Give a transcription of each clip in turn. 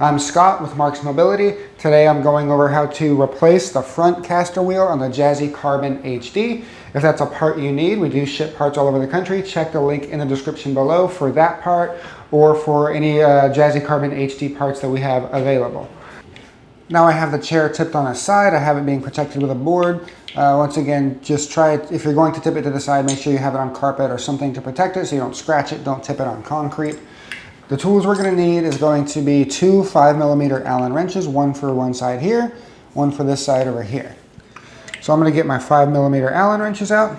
I'm Scott with Marc's Mobility. Today I'm going over how to replace the front caster wheel on the Jazzy Carbon HD. If that's a part you need, we do ship parts all over the country. Check the link in the description below for that part or for any Jazzy Carbon HD parts that we have available. Now I have the chair tipped on its side. I have it being protected with a board. Once again, just try it. If you're going to tip it to the side, make sure you have it on carpet or something to protect it so you don't scratch it. Don't tip it on concrete. The tools we're going to need is going to be two 5mm Allen wrenches, one for one side here, one for this side over here. So I'm going to get my 5mm Allen wrenches out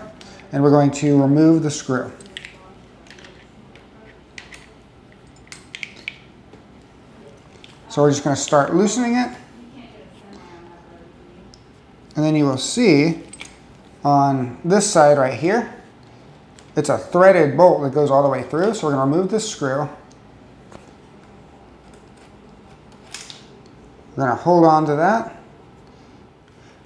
and we're going to remove the screw. So we're just going to start loosening it. And then you will see on this side right here, it's a threaded bolt that goes all the way through. So we're going to remove this screw. We're going to hold on to that.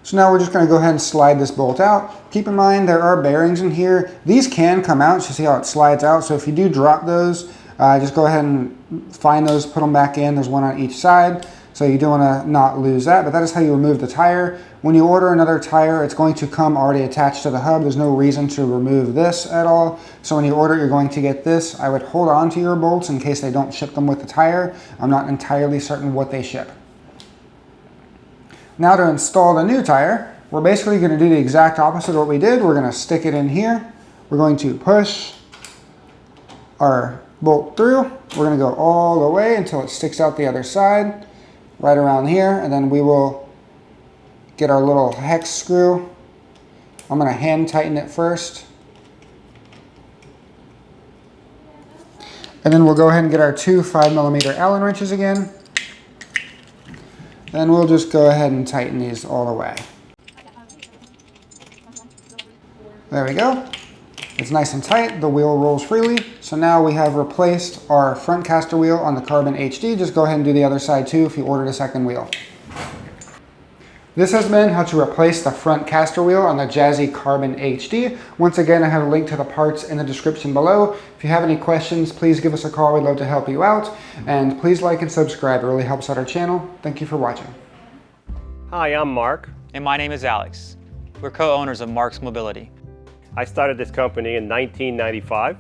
So now we're just going to go ahead and slide this bolt out. Keep in mind there are bearings in here. These can come out, so see how it slides out. So if you do drop those, just go ahead and find those, put them back in. There's one on each side. So you do want to not lose that, but that is how you remove the tire. When you order another tire, it's going to come already attached to the hub. There's no reason to remove this at all. So when you order, you're going to get this. I would hold on to your bolts in case they don't ship them with the tire. I'm not entirely certain what they ship. Now to install the new tire, we're basically going to do the exact opposite of what we did. We're going to stick it in here. We're going to push our bolt through. We're going to go all the way until it sticks out the other side, right around here, and then we will get our little hex screw. I'm going to hand tighten it first. And then we'll go ahead and get our two 5mm Allen wrenches again. Then we'll just go ahead and tighten these all the way. There we go. It's nice and tight. The wheel rolls freely. So now we have replaced our front caster wheel on the Carbon HD. Just go ahead and do the other side too if you ordered a second wheel. This has been how to replace the front caster wheel on the Jazzy Carbon HD. Once again, I have a link to the parts in the description below. If you have any questions, please give us a call. We'd love to help you out. And please like and subscribe. It really helps out our channel. Thank you for watching. Hi, I'm Marc. And my name is Alex. We're co-owners of Marc's Mobility. I started this company in 1995.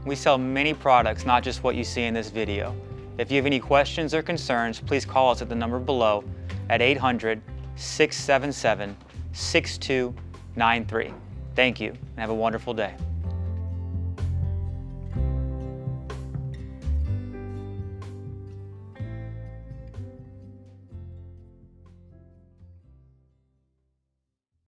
We sell many products, not just what you see in this video. If you have any questions or concerns, please call us at the number below at 800-677-6293. Thank you and have a wonderful day.